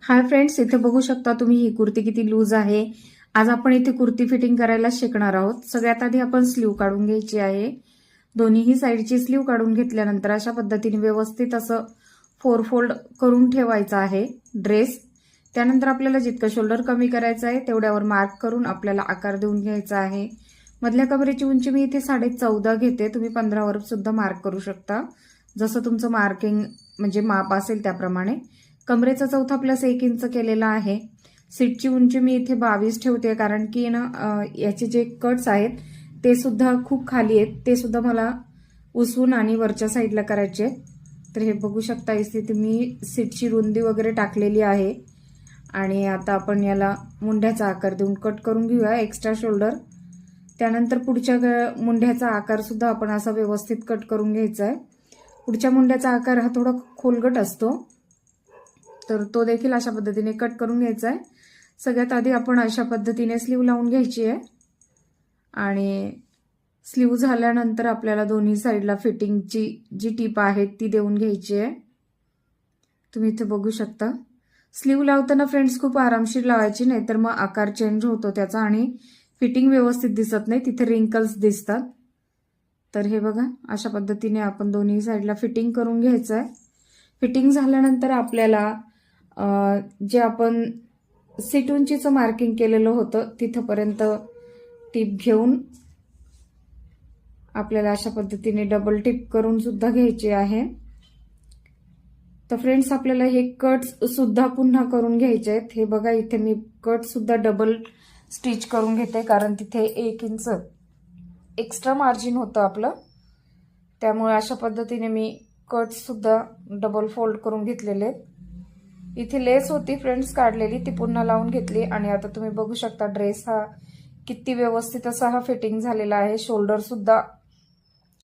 Hi friends, इथे बघू शकता तुम्ही ही कुर्ती किती लूज आहे। आज आपण इथे कुर्ती फिटिंग करायला शिकणार आहोत। सगळ्यात आधी आपण स्लीव काढून घ्यायची आहे। दोन्हीही साईडची स्लीव काढून घेतल्यानंतर अशा पद्धतीने व्यवस्थित असं फोर फोल्ड करून ठेवायचा आहे ड्रेस। त्यानंतर आपल्याला जितकं शोल्डर कमी करायचं आहे तेवढ्यावर मार्क करून आपल्याला आकार देऊन घ्यायचा आहे। मधल्या कमरेची उंची मी इथे 14.5 घेते, तुम्ही 15 वर सुद्धा मार्क करू शकता, जसं तुमचं मार्किंग म्हणजे माप असेल त्याप्रमाणे। कमरेचा चौथा प्लस 1 इंच केलेला आहे। सीटची उंची मी इथे 22 ठेवते, कारण की ना याचे जे कट्स आहेत ते सुद्धा खूप खाली आहेत, ते सुद्धा मला उसवून आणि वरच्या साईडला करायचे। तर हे बघू शकता, इथे मी सीटची रुंदी वगैरे टाकलेली आहे। आणि आता आपण याला मुंड्याचा आकार देऊन कट करून घेऊया एक्स्ट्रा शोल्डर। त्यानंतर पुढच्या मुंड्याचा आकार सुद्धा आपण असा व्यवस्थित कट करून घ्यायचा आहे। पुढच्या मुंड्याचा आकार हा थोडा खोलगट असतो, तर तो देखील अशा पद्धतीने कट करून घ्यायचा आहे। सगळ्यात आधी आपण अशा पद्धतीने स्लीव लावून घ्यायची आहे आणि स्लीव झाल्यानंतर आपल्याला दोन्ही साईडला फिटिंगची जी टीप आहे ती देऊन घ्यायची आहे। तुम्ही इथे बघू शकता, स्लीव लावताना फ्रेंड्स खूप आरामशीर लावायची, नाहीतर मग आकार चेंज होतो त्याचा आणि फिटिंग व्यवस्थित दिसत नाही, तिथे रिंकल्स दिसतात। तर हे बघा, अशा पद्धतीने आपण दोन्ही साईडला फिटिंग करून घ्यायचं आहे। फिटिंग झाल्यानंतर आपल्याला जे आपण सीट उंचीचं मार्किंग केलेलं होतं तिथपर्यंत टिप घेऊन आपल्याला अशा पद्धतीने डबल टिप करून सुद्धा घ्यायची आहे। तर फ्रेंड्स, आपल्याला हे कट्स सुद्धा पुन्हा करून घ्यायचे आहेत। हे बघा, इथे मी कट सुद्धा डबल स्टिच करून घेते, कारण तिथे 1 इंच एक्स्ट्रा मार्जिन होतं आपलं, त्यामुळे अशा पद्धतीने मी कट सुद्धा डबल फोल्ड करून घेतलेले आहेत। इथे लेस होती फ्रेंड्स काढलेली, ती पुन्हा लावून घेतली आणि आता तुम्ही बघू शकता ड्रेस हा किती व्यवस्थित असा हा फिटिंग झालेला आहे। शोल्डर सुद्धा